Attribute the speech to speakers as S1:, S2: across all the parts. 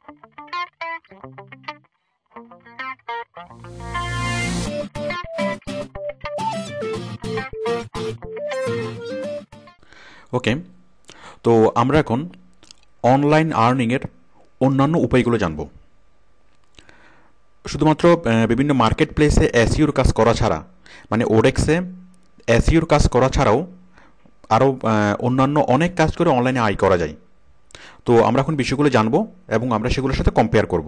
S1: ওকে, তো আমরা এখন অনলাইন আর্নিংয়ের অন্যান্য উপায়গুলো জানব। শুধুমাত্র বিভিন্ন মার্কেট প্লেসে এসইওর কাজ করা ছাড়া, মানে ওডেক্সে এসইওর কাজ করা ছাড়াও আরও অন্যান্য অনেক কাজ করে অনলাইনে আয় করা যায়। তো আমরা এখন বিষয়গুলো জানবো এবং আমরা সেগুলোর সাথে কম্পেয়ার করব।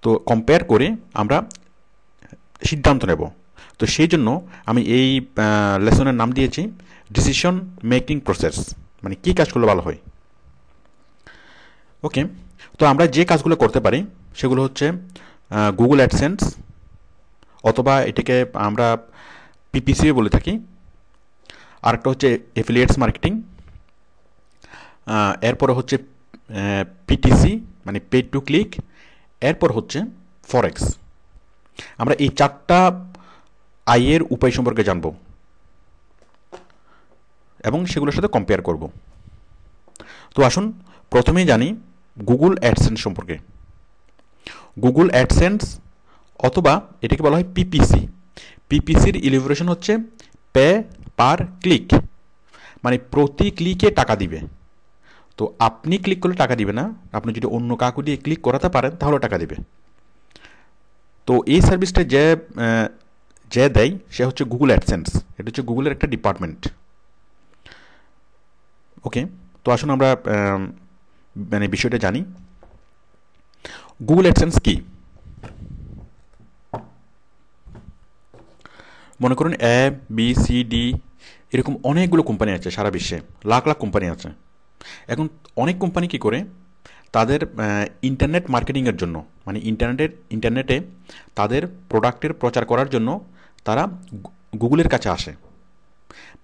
S1: তো কম্পেয়ার করে আমরা সিদ্ধান্ত নেব। তো সেই জন্য আমি এই লেসনের নাম দিয়েছি ডিসিশন মেকিং প্রসেস, মানে কী কাজগুলো ভালো হয়। ওকে, তো আমরা যে কাজগুলো করতে পারি সেগুলো হচ্ছে গুগল অ্যাডসেন্স, অথবা এটাকে আমরা পিপিসিও বলে থাকি। আরেকটা হচ্ছে এফিলিয়েটস মার্কেটিং, এরপরে হচ্ছে পিটিসি মানে পেড টু ক্লিক, এরপর হচ্ছে ফরেক্স। আমরা এই চারটা আয়ের উপায় সম্পর্কে জানব এবং সেগুলোর সাথে কম্পেয়ার করব। তো আসুন প্রথমেই জানি গুগল অ্যাডসেন্স সম্পর্কে। গুগল অ্যাডসেন্স অথবা এটাকে বলা হয় পিপিসি। পিপিসির ইলিভ্রেশন হচ্ছে পে পার ক্লিক, মানে প্রতি ক্লিকে টাকা দিবে। তো আপনি ক্লিক করলে টাকা দিবে না, আপনি যদি অন্য কাউকে দিয়ে ক্লিক করাতে পারেন তাহলে টাকা দিবে। তো এই সার্ভিসটা যে দেয় সে হচ্ছে গুগল অ্যাডসেন্স। এটা হচ্ছে গুগলের একটা ডিপার্টমেন্ট। ওকে, তো আসুন আমরা মানে বিষয়টা জানি। গুগল অ্যাডসেন্স কি? মনে করুন এ বি সি ডি এরকম অনেকগুলো কোম্পানি আছে সারা বিশ্বে, লাখ লাখ কোম্পানি আছে। এখন অনেক কোম্পানি কি করে তাদের ইন্টারনেট মার্কেটিংয়ের জন্য, মানে ইন্টারনেটে তাদের প্রোডাক্টের প্রচার করার জন্য তারা গুগলের কাছে আসে।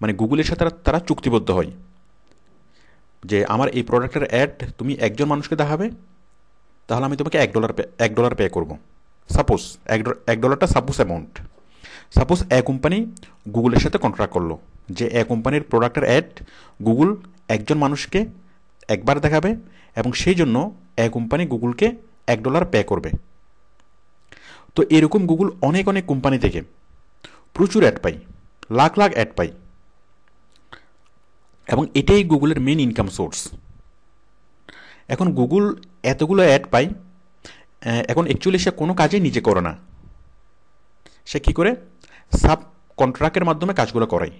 S1: মানে গুগলের সাথে তারা চুক্তিবদ্ধ হয় যে আমার এই প্রোডাক্টের অ্যাড তুমি একজন মানুষকে দেখাবে, তাহলে আমি তোমাকে $1 পে করব। Suppose $1 suppose amount. Suppose a company গুগলের সাথে কন্ট্রাক্ট করলো যে এ কোম্পানির প্রোডাক্টের অ্যাড গুগল একজন মানুষকে একবার দেখাবে এবং সেই জন্য এ কোম্পানি গুগলকে $1 পে করবে। তো এরকম গুগল অনেক অনেক কোম্পানি থেকে প্রচুর অ্যাড পাই, লাখ লাখ অ্যাড পাই, এবং এটাই গুগলের মেন ইনকাম সোর্স। এখন গুগল এতগুলো অ্যাড পাই, এখন অ্যাকচুয়ালি সে কোনো কাজই নিজে করে না, সে কী করে সাব কন্ট্রাক্টের মাধ্যমে কাজগুলো করায়।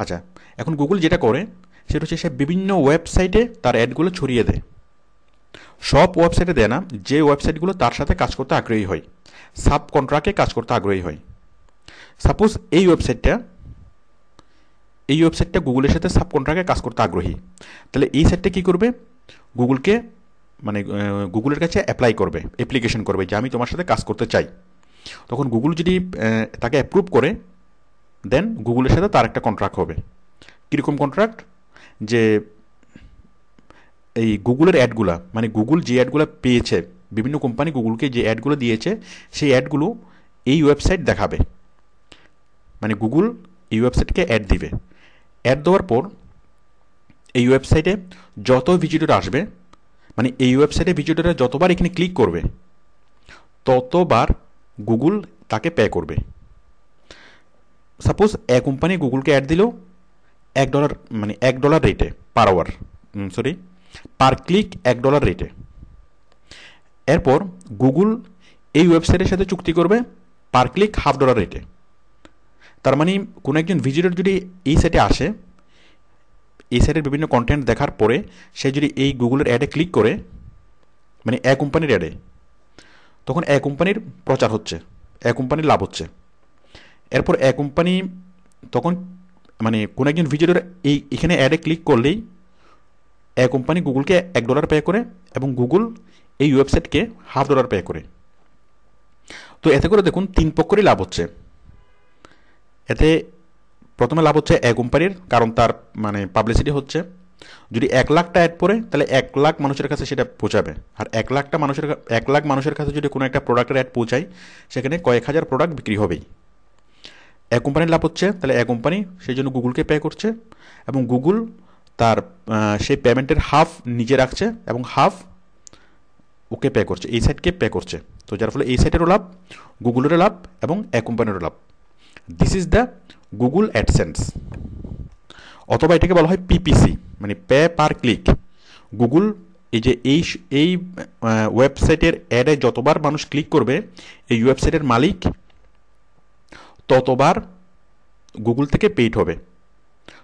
S1: আচ্ছা, এখন গুগল যেটা করে সেটা হচ্ছে সে বিভিন্ন ওয়েবসাইটে তার অ্যাডগুলো ছড়িয়ে দেয়। সব ওয়েবসাইটে দেয় না, যে ওয়েবসাইটগুলো তার সাথে কাজ করতে আগ্রহী হয়, সাব কন্ট্রাক্টে কাজ করতে আগ্রহী হয়। সাপোজ এই ওয়েবসাইটটা গুগলের সাথে সাব কন্ট্রাক্টে কাজ করতে আগ্রহী, তাহলে এই সাইটটা কী করবে, গুগলকে মানে গুগলের কাছে অ্যাপ্লিকেশন করবে যে আমি তোমার সাথে কাজ করতে চাই। তখন গুগল যদি তাকে অ্যাপ্রুভ করে দেন গুগলের সাথে তার একটা কন্ট্রাক্ট হবে। কীরকম কন্ট্রাক্ট? যে এই গুগলের অ্যাডগুলা, মানে গুগল যে অ্যাডগুলো পেয়েছে, বিভিন্ন কোম্পানি গুগলকে যে অ্যাডগুলো দিয়েছে সেই অ্যাডগুলো এই ওয়েবসাইট দেখাবে। মানে গুগল এই ওয়েবসাইটকে অ্যাড দিবে। অ্যাড দেওয়ার পর এই ওয়েবসাইটে যত ভিজিটর আসবে, মানে এই ওয়েবসাইটে ভিজিটররা যতবার এখানে ক্লিক করবে ততবার গুগল তাকে পে করবে। সাপোজ এ কোম্পানি গুগলকে অ্যাড দিল $1, মানে $1 রেটে পার ক্লিক $1 রেটে। এরপর গুগল এই ওয়েবসাইটের সাথে চুক্তি করবে পার ক্লিক $0.50 রেটে। তার মানে কোনো একজন ভিজিটর যদি এই সাইটে আসে, এই সাইটের বিভিন্ন কন্টেন্ট দেখার পরে সে যদি এই গুগলের অ্যাডে ক্লিক করে, মানে এ কোম্পানির অ্যাডে, তখন এ কোম্পানির প্রচার হচ্ছে, এ কোম্পানির লাভ হচ্ছে। এরপর এ কোম্পানি তখন মানে কোনো একজন ভিজিটর এখানে অ্যাডে ক্লিক করলেই এ কোম্পানি গুগলকে $1 পে করে এবং গুগল এই ওয়েবসাইটকে $0.50 পে করে। তো এতে করে দেখুন তিন পক্ষেরই লাভ হচ্ছে। এতে প্রথমে লাভ হচ্ছে এ কোম্পানির, কারণ তার মানে পাবলিসিটি হচ্ছে। যদি 1 লাখটা অ্যাড পড়ে তাহলে 1 লাখ মানুষের কাছে সেটা পৌঁছাবে, আর 1 লাখ মানুষের কাছে যদি কোনো একটা প্রোডাক্টের অ্যাড পৌঁছায় সেখানে কয়েক হাজার প্রোডাক্ট বিক্রি হবেই। এক কোম্পানির লাভ হচ্ছে, তাহলে এক কোম্পানি সেই জন্য গুগলকে পে করছে এবং গুগল তার সেই পেমেন্টের হাফ নিজে রাখছে এবং হাফ ওকে পে করছে, এই সাইটকে পে করছে। তো যার ফলে এই সাইটেরও লাভ, গুগলেরও লাভ এবং এক কোম্পানিরও লাভ। This is the Google AdSense, অথবা এটাকে বলা হয় পিপিসি, মানে পে পার ক্লিক। গুগল এই যে এই ওয়েবসাইটের অ্যাডে যতবার মানুষ ক্লিক করবে, এই ওয়েবসাইটের মালিক ততবার গুগল থেকে পেইড হবে।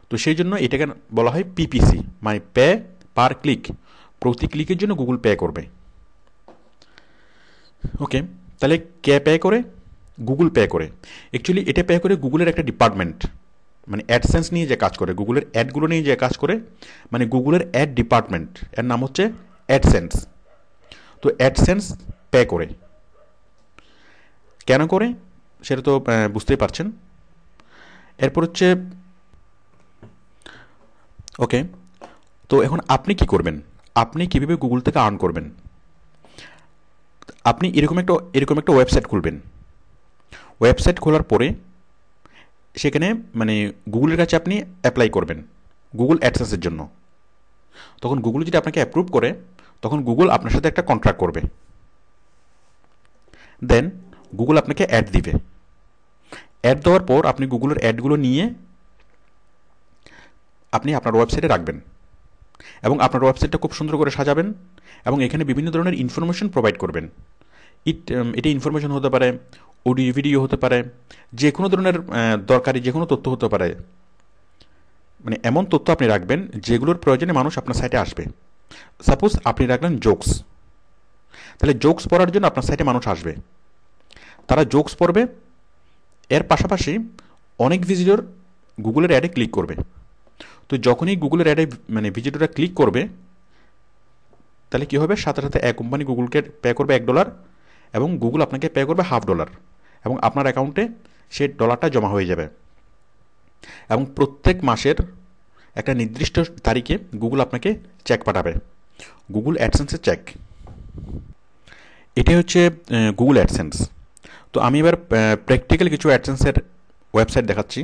S1: তো সেই জন্য এটাকে বলা হয় পিপিসি, মানে পে পার ক্লিক। প্রতি ক্লিকের জন্য গুগল পে করবে। ওকে, তাহলে কে পে করে? গুগল পে করে। অ্যাকচুয়ালি এটা পে করে গুগলের একটা ডিপার্টমেন্ট, মানে অ্যাডসেন্স নিয়ে যে কাজ করে, গুগলের অ্যাডগুলো নিয়ে যে কাজ করে, মানে গুগলের অ্যাড ডিপার্টমেন্ট, এর নাম হচ্ছে অ্যাডসেন্স। তো অ্যাডসেন্স পে করে। কেন করে সেটা তো বুঝতেই পারছেন। এরপর হচ্ছে ওকে, তো এখন আপনি কি করবেন? আপনি কীভাবে গুগল থেকে আর্ন করবেন? আপনি এরকম একটা ওয়েবসাইট খুলবেন। ওয়েবসাইট খোলার পরে সেখানে মানে গুগলের কাছে আপনি অ্যাপ্লাই করবেন গুগল অ্যাডসেন্সের জন্য। তখন গুগল যদি আপনাকে অ্যাপ্রুভ করে, তখন গুগল আপনার সাথে একটা কন্ট্রাক্ট করবে। দেন গুগল আপনাকে অ্যাড দিবে। অ্যাড দেওয়ার পর আপনি গুগলের অ্যাডগুলো নিয়ে আপনি আপনার ওয়েবসাইটে রাখবেন এবং আপনার ওয়েবসাইটটা খুব সুন্দর করে সাজাবেন এবং এখানে বিভিন্ন ধরনের ইনফরমেশন প্রোভাইড করবেন। এটা ইনফরমেশন হতে পারে, অডিও ভিডিও হতে পারে, যে কোনো ধরনের দরকারি যে কোনো তথ্য হতে পারে। মানে এমন তথ্য আপনি রাখবেন যেগুলোর প্রয়োজনে মানুষ আপনার সাইটে আসবে। সাপোজ আপনি রাখলেন জোকস, তাহলে জোকস পড়ার জন্য আপনার সাইটে মানুষ আসবে, তারা জোকস পড়বে। এর পাশাপাশি অনেক ভিজিটর গুগলের অ্যাডে ক্লিক করবে। তো যখনই গুগলের অ্যাডে মানে ভিজিটররা ক্লিক করবে, তাহলে কী হবে? সাথে সাথে এক কোম্পানি গুগলকে পে করবে $1 এবং গুগল আপনাকে পে করবে $50 এবং আপনার অ্যাকাউন্টে সেই ডলারটা জমা হয়ে যাবে। এবং প্রত্যেক মাসের একটা নির্দিষ্ট তারিখে গুগল আপনাকে চেক পাঠাবে, গুগল অ্যাডসেন্সের চেক। এটাই হচ্ছে গুগল অ্যাডসেন্স। তো আমি এবার প্র্যাকটিক্যাল কিছু অ্যাডসেন্সের ওয়েবসাইট দেখাচ্ছি।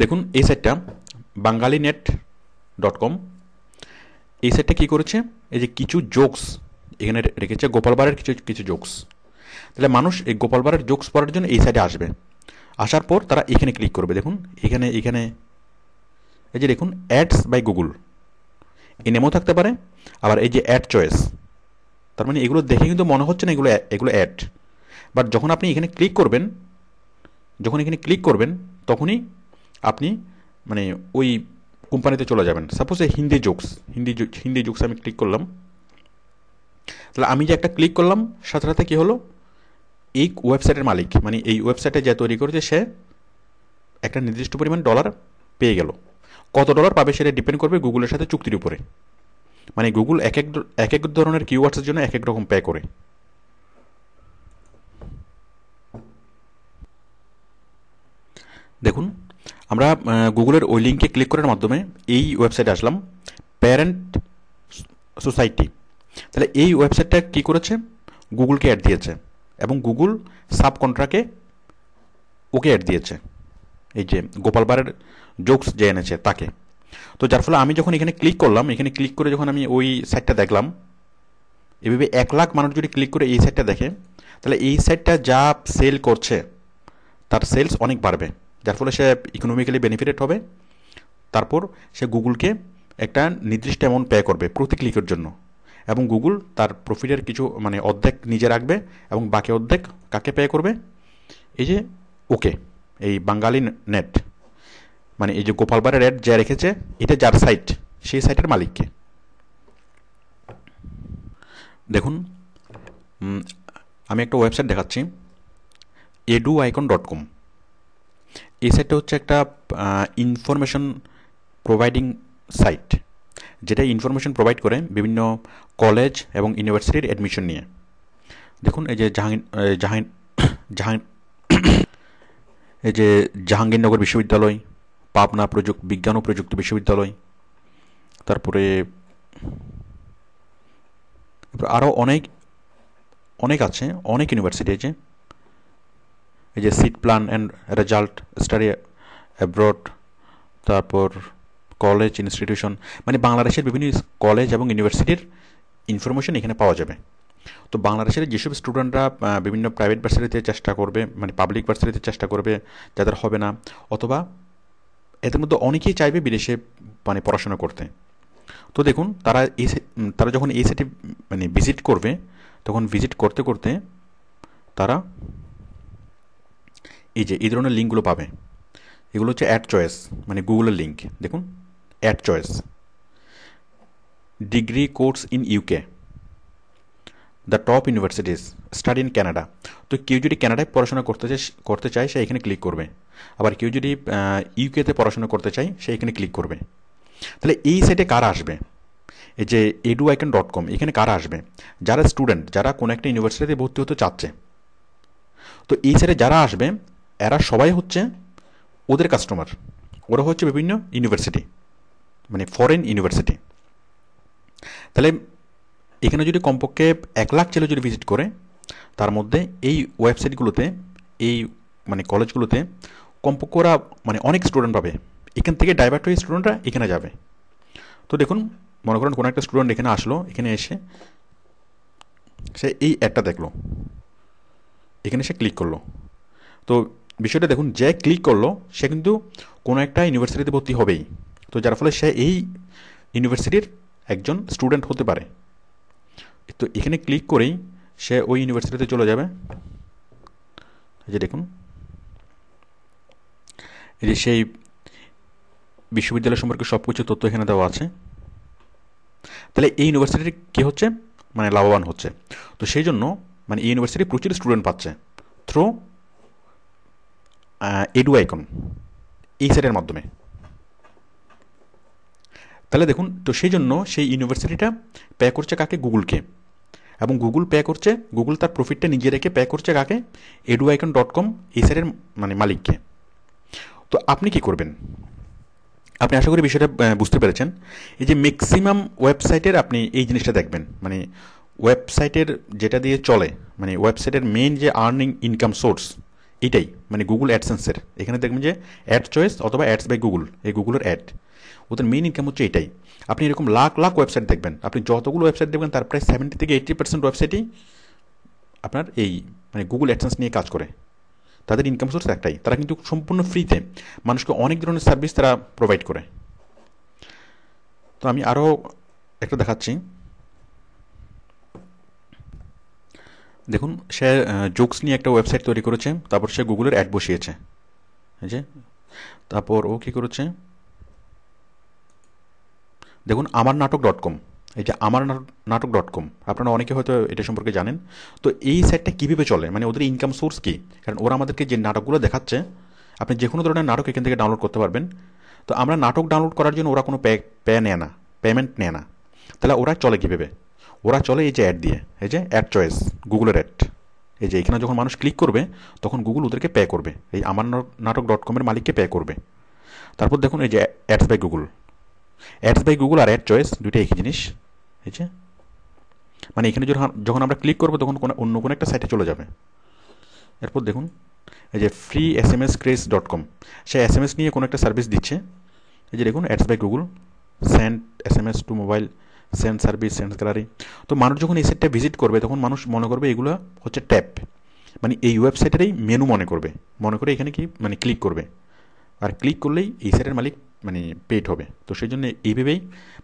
S1: দেখুন এই সাইটটা bengali.net.com। এই সাইটটা কী করেছে? এই যে কিছু জোকস এখানে রেখেছে, গোপাল ভাঁড়ের কিছু জোকস। তাহলে মানুষ এই গোপাল ভাঁড়ের জোকস পড়ার জন্য এই সাইটে আসবে। আসার পর তারা এখানে ক্লিক করবে। দেখুন এখানে এই যে দেখুন অ্যাডস বাই গুগল, এই নেমও থাকতে পারে, আবার এই যে অ্যাড চয়েস। তার মানে এগুলো দেখে কিন্তু মনে হচ্ছে না এগুলো অ্যাড, বাট যখন আপনি এখানে ক্লিক করবেন তখনই আপনি মানে ওই কোম্পানিতে চলে যাবেন। সাপোজ হিন্দি জোকস আমি ক্লিক করলাম, তাহলে আমি যে একটা ক্লিক করলাম, সাথে সাথে কী হলো? এই ওয়েবসাইটের মালিক, মানে এই ওয়েবসাইটে যে তৈরি করেছে, সে একটা নির্দিষ্ট পরিমাণ ডলার পেয়ে গেল। কত ডলার পাবে সেটা ডিপেন্ড করবে গুগলের সাথে চুক্তির উপরে। মানে গুগল এক এক ধরনের কিওয়ার্ডসের জন্য এক এক রকম পে করে। দেখুন আমরা গুগলের ওই লিঙ্কে ক্লিক করার মাধ্যমে এই ওয়েবসাইটে আসলাম, প্যারেন্ট সোসাইটি। তাহলে এই ওয়েবসাইটটা কী করেছে? গুগলকে অ্যাড দিয়েছে এবং গুগল সাব কন্ট্রাক্টে ওকে অ্যাড দিয়েছে, এই যে গোপাল ভাঁড়ের জোকস যে এনেছে তাকে। তো যার ফলে আমি যখন এখানে ক্লিক করলাম, এখানে ক্লিক করে যখন আমি ওই সাইটটা দেখলাম, এভাবে 1 লাখ মানুষ যদি ক্লিক করে এই সাইটটা দেখে, তাহলে এই সাইটটা যা সেল করছে তার সেলস অনেক বাড়বে, যার ফলে সে ইকোনমিক্যালি বেনিফিটেড হবে। তারপর সে গুগলকে একটা নির্দিষ্ট অ্যামাউন্ট পে করবে প্রতি ক্লিকের জন্য, এবং গুগল তার প্রফিটের কিছু মানে অর্ধেক নিজে রাখবে এবং বাকি অর্ধেক কাকে পে করবে? এই যে ওকে, এই বাঙালি নেট, মানে এই যে গোপাল ভাঁড়ের অ্যাড যা রেখেছে, এটা যার সাইট, সেই সাইটের মালিককে। দেখুন আমি একটা ওয়েবসাইট দেখাচ্ছি, eduicon.com। এই সাইটটা হচ্ছে একটা ইনফরমেশন প্রোভাইডিং সাইট, যেটা ইনফরমেশন প্রোভাইড করে বিভিন্ন কলেজ এবং ইউনিভার্সিটির অ্যাডমিশন নিয়ে। দেখুন এই যে জাহাঙ্গীরনগর বিশ্ববিদ্যালয়, পাবনা বিজ্ঞান ও প্রযুক্তি বিশ্ববিদ্যালয়, তারপরে আরও অনেক আছে, অনেক ইউনিভার্সিটি আছে। এই যে seat plan and result, study abroad, তারপর কলেজ ইনস্টিটিউশন, মানে বাংলাদেশের বিভিন্ন কলেজ এবং ইউনিভার্সিটির ইনফরমেশন এখানে পাওয়া যাবে। তো বাংলাদেশের যেসব স্টুডেন্টরা বিভিন্ন প্রাইভেট ভার্সিটিতে চেষ্টা করবে, মানে পাবলিক ভার্সিটিতে চেষ্টা করবে, যাদের হবে না, অথবা এদের মধ্যে অনেকেই চাইবে বিদেশে মানে পড়াশোনা করতে। তো দেখুন তারা যখন এই সাইটে মানে ভিজিট করবে, তখন ভিজিট করতে করতে তারা এই ধরনের লিঙ্কগুলো পাবে। এগুলো হচ্ছে অ্যাড চয়েস, মানে গুগলের লিঙ্ক। দেখুন, ad choice, degree course in UK, the top universities, study in Canada. তো কেউ যদি ক্যানাডায় পড়াশোনা করতে চায় সে এখানে ক্লিক করবে, আবার কেউ যদি ইউকেতে পড়াশোনা করতে চায় সে এখানে ক্লিক করবে। তাহলে এই সাইটে কারা আসবে? এই যে eduicon.com, এখানে কারা আসবে? যারা স্টুডেন্ট, যারা কোনো একটা ইউনিভার্সিটিতে ভর্তি হতে চাচ্ছে। তো এই সাইটে যারা আসবে এরা সবাই হচ্ছে ওদের কাস্টমার। ওরা হচ্ছে বিভিন্ন ইউনিভার্সিটি, মানে ফরেন ইউনিভার্সিটি। তাহলে এখানে যদি কমপক্ষে 1 লাখ ছেলে যদি ভিজিট করে, তার মধ্যে এই ওয়েবসাইটগুলোতে, এই মানে কলেজগুলোতে কমপক্ষে ওরা মানে অনেক স্টুডেন্ট পাবে। এখান থেকে ডাইভার্ট হয়ে স্টুডেন্টরা এখানে যাবে। তো দেখুন, মনে করেন কোনো একটা স্টুডেন্ট এখানে আসলো, এখানে এসে সে এই অ্যাডটা দেখলো, এখানে সে ক্লিক করলো। তো বিষয়টা দেখুন, যে ক্লিক করলো সে কিন্তু কোনো একটা ইউনিভার্সিটিতে ভর্তি হবেই। তো যার ফলে সে এই ইউনিভার্সিটির একজন স্টুডেন্ট হতে পারে। তো এখানে ক্লিক করেই সে ওই ইউনিভার্সিটিতে চলে যাবে। এই যে দেখুন, এই যে সেই বিশ্ববিদ্যালয় সম্পর্কে সব কিছু তথ্য এখানে দেওয়া আছে। তাহলে এই ইউনিভার্সিটির কী হচ্ছে, মানে লাভবান হচ্ছে। তো সেই জন্য মানে এই ইউনিভার্সিটি প্রচুর স্টুডেন্ট পাচ্ছে থ্রু eduicon এই সাইটের মাধ্যমে। তাহলে দেখুন, তো সেই জন্য সেই ইউনিভার্সিটিটা পে করছে কাকে? গুগলকে। এবং গুগল পে করছে, গুগল তার প্রফিটটা নিজে রেখে পে করছে কাকে? eduicon.com এই সাইটের মানে মালিককে। তো আপনি কি করবেন? আপনি আশা করি বিষয়টা বুঝতে পেরেছেন। এই যে ম্যাক্সিমাম ওয়েবসাইটের আপনি এই জিনিসটা দেখবেন, মানে ওয়েবসাইটের যেটা দিয়ে চলে, মানে ওয়েবসাইটের মেইন যে আর্নিং ইনকাম সোর্স, এটাই মানে গুগল অ্যাডসেন্সের। এখানে দেখবেন যে অ্যাড চয়েস অথবা অ্যাডস বাই গুগল, এই গুগলের অ্যাড, ওদের মেইন ইনকাম হচ্ছে এটাই। আপনি এরকম লাখ লাখ ওয়েবসাইট দেখবেন, আপনি যতগুলো ওয়েবসাইট দেখবেন তার প্রায় 70 থেকে 80% ওয়েবসাইটই আপনার এই মানে গুগল অ্যাডসেন্স নিয়ে কাজ করে। তাদের ইনকাম সোর্স একটাই, তারা কিন্তু সম্পূর্ণ ফ্রিতে মানুষকে অনেক ধরনের সার্ভিস তারা প্রোভাইড করে। তো আমি আরও একটা দেখাচ্ছি। দেখুন, সে জোকস নিয়ে একটা ওয়েবসাইট তৈরি করেছে, তারপর সে গুগলের অ্যাড বসিয়েছে। এই যে, তারপর ও কী করেছে দেখুন, আমার নাটক.com, এই যে আমার নাটক.com, আপনারা অনেকে হয়তো এটা সম্পর্কে জানেন। তো এই সাইটটা কীভাবে চলে, মানে ওদের ইনকাম সোর্স কী? কারণ ওরা আমাদেরকে যে নাটকগুলো দেখাচ্ছে, আপনি যে কোনো ধরনের নাটক এখান থেকে ডাউনলোড করতে পারবেন। তো আমরা নাটক ডাউনলোড করার জন্য ওরা কোনো পেমেন্ট নেয় না। তাহলে ওরা চলে কীভাবে? ওরা চলে এই যে অ্যাড দিয়ে, এই যে অ্যাড চয়েস, গুগলের অ্যাড। এই যে এখানে যখন মানুষ ক্লিক করবে তখন গুগল ওদেরকে পে করবে, এই আমার নাটক.com-এর মালিককে পে করবে। তারপর দেখুন এই যে ads by Google, ads by Google আর অ্যাড চয়েস দুটো একই জিনিস। এই যে মানে এখানে যখন আমরা ক্লিক করবো তখন অন্য কোনো একটা সাইটে চলে যাবে। এরপর দেখুন এই যে ফ্রি SMS-craze.com, সে SMS নিয়ে কোনো একটা সার্ভিস দিচ্ছে। এই যে দেখুন ads by Google, send SMS to mobile, send service, send gallery. তো মানুষ যখন এই সাইটটা ভিজিট করবে তখন মানুষ মনে করবে এগুলো হচ্ছে ট্যাব, মানে এই ওয়েবসাইটেরই মেনু মনে করে এখানে কি মানে ক্লিক করবে, আর ক্লিক করলেই এই সাইটের মালিক মানে পেড হবে। তো সেই জন্য এইভাবেই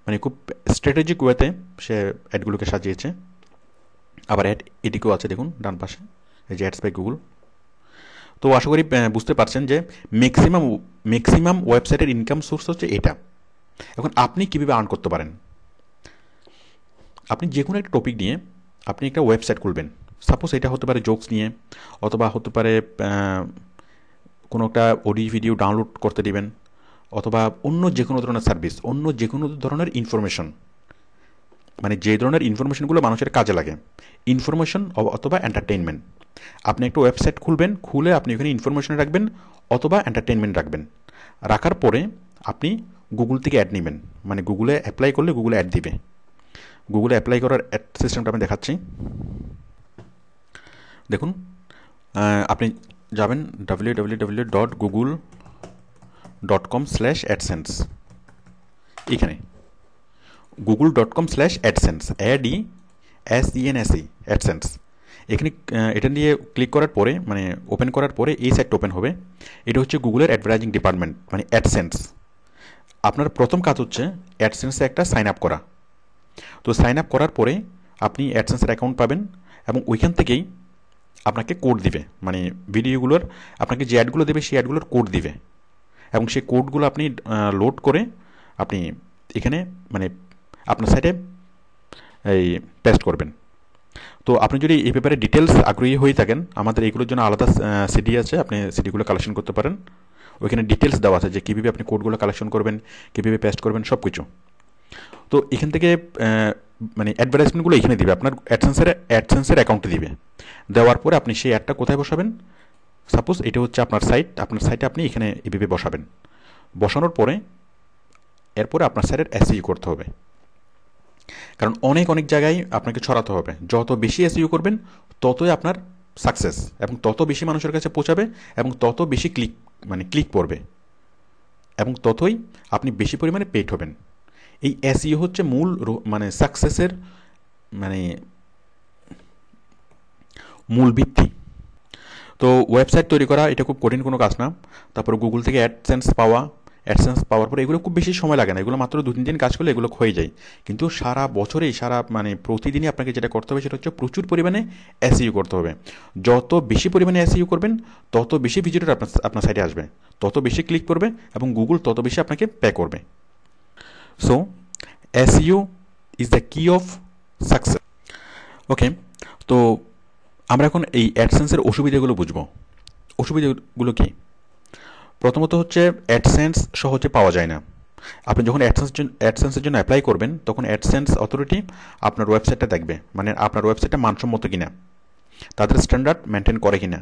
S1: মানে খুব স্ট্র্যাটেজিক ওয়েতে সে অ্যাডগুলোকে সাজিয়েছে। আবার অ্যাড এদিকেও আছে দেখুন ডান পাশে, এই যে অ্যাডস বাই গুগল। তো আশা করি বুঝতে পারছেন যে ম্যাক্সিমাম ওয়েবসাইটের ইনকাম সোর্স হচ্ছে এটা। এখন আপনি কীভাবে আর্ন করতে পারেন? আপনি যে কোনো একটা টপিক নিয়ে আপনি একটা ওয়েবসাইট খুলবেন। সাপোজ এটা হতে পারে জোকস নিয়ে, অথবা হতে পারে কোনো একটা অডিও ভিডিও ডাউনলোড করতে দিবেন, অথবা অন্য যে কোনো ধরনের সার্ভিস, অন্য যে কোনো ধরনের ইনফরমেশন, মানে যে ধরনের ইনফরমেশনগুলো মানুষের কাজে লাগে, ইনফরমেশন অথবা এন্টারটেইনমেন্ট। আপনি একটা ওয়েবসাইট খুলবেন, খুলে আপনি ওখানে ইনফরমেশন রাখবেন অথবা এন্টারটেইনমেন্ট রাখবেন। রাখার পরে আপনি গুগল থেকে অ্যাড নেবেন, মানে গুগলে অ্যাপ্লাই করলে গুগলে অ্যাড দিবে। গুগলে অ্যাপ্লাই করার অ্যাড সিস্টেমটা আমি দেখাচ্ছি। দেখুন, আপনি যাবেন www.google.com/AdSense। এখানে google.com/adsense ADSENSE অ্যাডসেন্স। এখানে এটা নিয়ে ক্লিক করার পরে মানে ওপেন করার পরে এই সাইটটা ওপেন হবে। এটা হচ্ছে গুগলের অ্যাডভার্টাইজিং ডিপার্টমেন্ট মানে অ্যাডসেন্স। আপনার প্রথম কাজ হচ্ছে অ্যাডসেন্সে একটা সাইন আপ করা। তো সাইন আপ করার পরে আপনি অ্যাডসেন্সের অ্যাকাউন্ট পাবেন এবং ওইখান থেকেই আপনাকে কোড দিবে, মানে ভিডিওগুলোর আপনাকে যে অ্যাডগুলো দেবে সেই অ্যাডগুলোর কোড দিবে এবং সেই কোডগুলো আপনি লোড করে আপনি এখানে মানে আপনার সাইটে এই পেস্ট করবেন। তো আপনি যদি এই ব্যাপারে ডিটেলস আগ্রহী হয়ে থাকেন, আমাদের এইগুলোর জন্য আলাদা সিডি আছে, আপনি সিডিগুলো কালেকশন করতে পারেন। ওইখানে ডিটেলস দেওয়া আছে যে কীভাবে আপনি কোডগুলো কালেকশন করবেন, কীভাবে পেস্ট করবেন, সব কিছু। তো এখান থেকে মানে অ্যাডভার্টাইজমেন্টগুলো এখানে দিবে, আপনার অ্যাডসেন্সের অ্যাকাউন্টে দিবে। দেওয়ার পরে আপনি সেই অ্যাডটা কোথায় বসাবেন? সাপোজ এটা হচ্ছে আপনার সাইট, আপনার সাইটে আপনি এখানে এভাবে বসাবেন। বসানোর পরে এরপরে আপনার সাইটের এসইও করতে হবে, কারণ অনেক অনেক জায়গায় আপনাকে ছড়াতে হবে। যত বেশি এসইও করবেন ততই আপনার সাকসেস এবং তত বেশি মানুষের কাছে পৌঁছাবে এবং তত বেশি ক্লিক পড়বে এবং ততই আপনি বেশি পরিমাণে পেড হবেন। এই এসইও হচ্ছে মূল মানে সাকসেসের মানে মূল ভিত্তি। তো ওয়েবসাইট তৈরি করা এটা খুব কঠিন কোনো কাজ না। তারপর গুগল থেকে অ্যাডসেন্স পাওয়ার পরে এগুলো খুব বেশি সময় লাগে না, এগুলো মাত্র 2-3 দিন কাজ করলে এগুলো হয়ে যায়। কিন্তু সারা বছরেই মানে প্রতিদিনই আপনাকে যেটা করতে হবে সেটা হচ্ছে প্রচুর পরিমাণে এসইও করতে হবে। যত বেশি পরিমাণে এসইও করবেন তত বেশি ভিজিটর আপনার সাইটে আসবে, তত বেশি ক্লিক করবে এবং গুগল তত বেশি আপনাকে পে করবে। সো এসইও ইজ দ্য কি অফ সাকসেস। ওকে, তো আমরা এখন এই অ্যাডসেন্সের অসুবিধাগুলো বুঝবো। অসুবিধাগুলো কি? প্রথমত হচ্ছে অ্যাডসেন্স সহজে পাওয়া যায় না। আপনি যখন অ্যাডসেন্সের জন্য অ্যাপ্লাই করবেন তখন অ্যাডসেন্স অথরিটি আপনার ওয়েবসাইটটা দেখবে, মানে আপনার ওয়েবসাইটটা মানসম্মত কিনা, তাদের স্ট্যান্ডার্ড মেনটেন করে কিনা।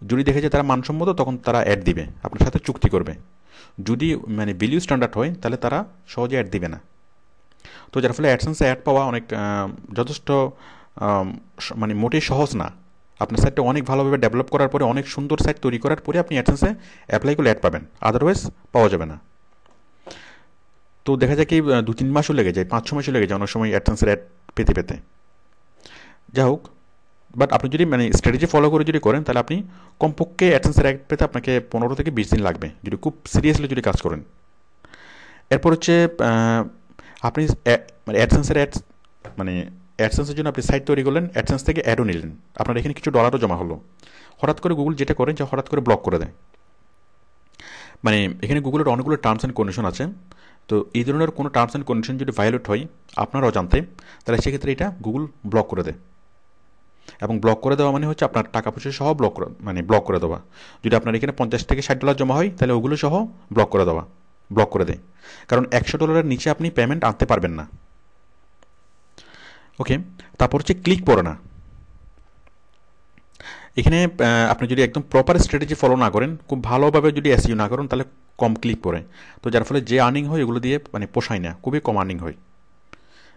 S1: যদি দেখে যে তারা মানসম্মত তখন তারা অ্যাড দিবে, আপনার সাথে চুক্তি করবে। যদি মানে বিলিউ স্ট্যান্ডার্ড হয় তাহলে তারা সহজে অ্যাড দিবে না। তো যার ফলে অ্যাডসেন্সে অ্যাড পাওয়া অনেক যথেষ্ট মানে মোটেই সহজ না। আপনার সাইটটা অনেক ভালোভাবে ডেভেলপ করার পরে, অনেক সুন্দর সাইট তৈরি করার পরে আপনি অ্যাডসেন্সে অ্যাপ্লাই করলে অ্যাড পাবেন, আদারওয়াইজ পাওয়া যাবে না। তো দেখা যায় কি 2-3 মাসও লেগে যায়, 5-6 মাসও লেগে যায় অনেক সময় অ্যাডসেন্সের অ্যাড পেতে। যাই হোক, বাট আপনি যদি মানে স্ট্র্যাটেজি ফলো করে যদি করেন তাহলে আপনি কমপক্ষে অ্যাডসেন্সের অ্যাড পেতে আপনাকে 15 থেকে 20 দিন লাগবে, যদি খুব সিরিয়াসলি যদি কাজ করেন। এরপর হচ্ছে আপনি মানে অ্যাডসেন্সের জন্য আপনি সাইট তৈরি করলেন, অ্যাডসেন্স থেকে অ্যাডও নিলেন, আপনার এখানে কিছু ডলারও জমা হলো। হঠাৎ করে গুগল যেটা করে যে হঠাৎ করে ব্লক করে দেয়। মানে এখানে গুগলের অনেকগুলো টার্মস অ্যান্ড কন্ডিশন আছে। তো এই ধরনের কোনো টার্মস অ্যান্ড কন্ডিশন যদি ভায়োলেট হয় আপনারাও জানতে, তাহলে সেক্ষেত্রে এটা গুগল ব্লক করে দেয়। এবং ব্লক করে দেওয়া মানে হচ্ছে আপনার টাকা পয়সা সহ ব্লক করে দেওয়া। যদি আপনার এখানে $50 থেকে $60 জমা হয় তাহলে ওগুলো সহ ব্লক করে দেয়। কারণ $100 নিচে আপনি পেমেন্ট আনতে পারবেন না। ওকে, তারপর হচ্ছে ক্লিক পড়ে না। এখানে আপনি যদি একদম প্রপার স্ট্র্যাটেজি ফলো না করেন, খুব ভালোভাবে যদি এসইও না করেন তাহলে কম ক্লিক পড়ে। তো যার ফলে যে আর্নিং হয় এগুলো দিয়ে মানে পোষায় না, খুবই কম আর্নিং হয়।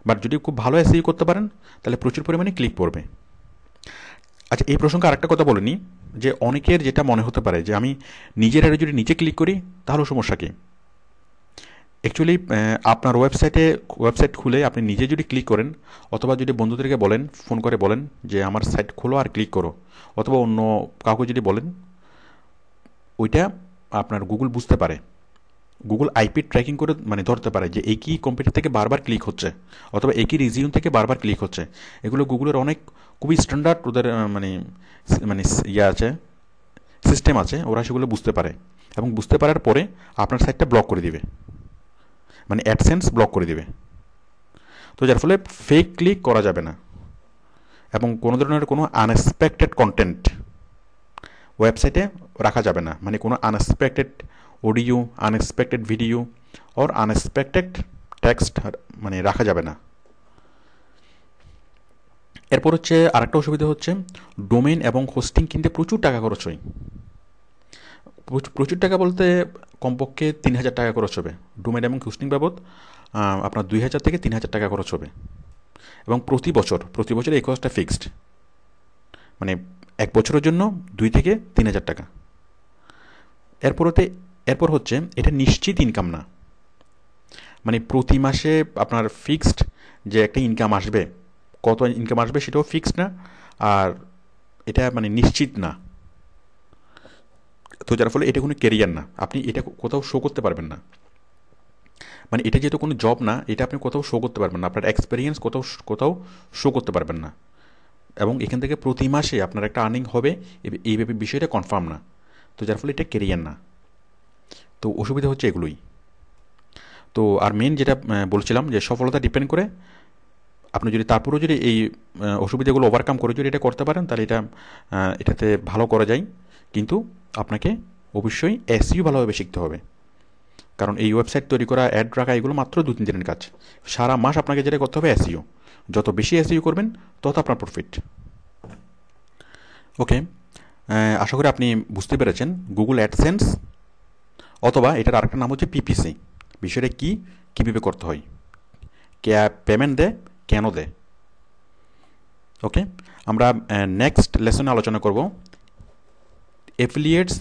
S1: বাট যদি খুব ভালো এসইও করতে পারেন তাহলে প্রচুর পরিমাণে ক্লিক পড়বে। আচ্ছা, এই প্রসঙ্গে আরেকটা কথা বলে নিই, যে অনেকের যেটা মনে হতে পারে যে আমি নিজের অ্যাডে যদি নিচে ক্লিক করি তাহলে সমস্যা কী। অ্যাকচুয়ালি আপনার ওয়েবসাইট খুলে আপনি নিজে যদি ক্লিক করেন, অথবা যদি বন্ধুদেরকে বলেন, ফোন করে বলেন যে আমার সাইট খোলো আর ক্লিক করো, অথবা অন্য কাউকে যদি বলেন, ওইটা আপনার গুগল বুঝতে পারে। গুগল আইপি ট্র্যাকিং করে মানে ধরতে পারে যে একই কম্পিউটার থেকে বারবার ক্লিক হচ্ছে অথবা একই রিজিয়ন থেকে বারবার ক্লিক হচ্ছে। এগুলো গুগলের অনেক খুবই স্ট্যান্ডার্ড ওদের মানে মানে ইয়ে আছে, সিস্টেম আছে, ওরা সেগুলো বুঝতে পারে এবং বুঝতে পারার পরে আপনার সাইটটা ব্লক করে দিবে, মানে অ্যাডসেন্স ব্লক করে দিবে। তো যার ফলে ফেক ক্লিক করা যাবে না এবং কোনো ধরনের কোনো আনএক্সপেক্টেড কন্টেন্ট ওয়েবসাইটে রাখা যাবে না, মানে কোনো আনএক্সপেক্টেড অডিও, আনএক্সপেক্টেড ভিডিও ওর আনএক্সপেক্টেড টেক্সট মানে রাখা যাবে না। এরপর হচ্ছে আরেকটা অসুবিধা হচ্ছে ডোমেইন এবং হোস্টিং কিনতে প্রচুর টাকা খরচ হয়। প্রচুর টাকা বলতে কমপক্ষে 3,000 টাকা খরচ হবে। ডোমেইন এবং হোস্টিং বাবদ আপনার 2,000 থেকে 3,000 টাকা খরচ হবে এবং প্রতি বছর এই খরচটা ফিক্সড, মানে 1 বছরের জন্য 2 থেকে 3,000 টাকা। এরপর হচ্ছে এটা নিশ্চিত ইনকাম না। মানে প্রতি মাসে আপনার ফিক্সড যে একটা ইনকাম আসবে, কত ইনকাম আসবে সেটাও ফিক্সড না, আর এটা মানে নিশ্চিত না। তো যার ফলে এটা কোনো কেরিয়ার না, আপনি এটা কোথাও শো করতে পারবেন না। মানে এটা যেহেতু কোনো জব না, এটা আপনি কোথাও শো করতে পারবেন না, আপনার এক্সপিরিয়েন্স কোথাও কোথাও শো করতে পারবেন না। এবং এখান থেকে প্রতি মাসে আপনার একটা আর্নিং হবে, এইভাবে বিষয়টা কনফার্ম না। তো যার ফলে এটা কেরিয়ার না। তো অসুবিধা হচ্ছে এগুলোই। তো আর মেন যেটা বলছিলাম যে সফলতা ডিপেন্ড করে আপনি যদি তারপরেও যদি এই অসুবিধাগুলো ওভারকাম করে যদি এটা করতে পারেন, তাহলে এটাতে ভালো করা যায়। কিন্তু আপনাকে অবশ্যই এসইও ভালোভাবে শিখতে হবে, কারণ এই ওয়েবসাইট তৈরি করা, অ্যাড রাখা, এগুলো মাত্র 2-3 দিনের কাজ। সারা মাস আপনাকে যেটা করতে হবে এসইও। যত বেশি এসইও করবেন তত আপনার প্রফিট। ওকে, আশা করি আপনি বুঝতে পেরেছেন গুগল অ্যাডসেন্স, অথবা এটার আরেকটা নাম হচ্ছে পিপিসি, বিষয়টা কী, কীভাবে করতে হয়, কে পেমেন্ট দেয়, কেন দেয়। ওকে, আমরা নেক্সট লেসনে আলোচনা করব এফিলিয়েটস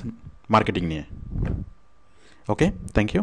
S1: মার্কেটিং নিয়ে। ওকে, থ্যাংক ইউ।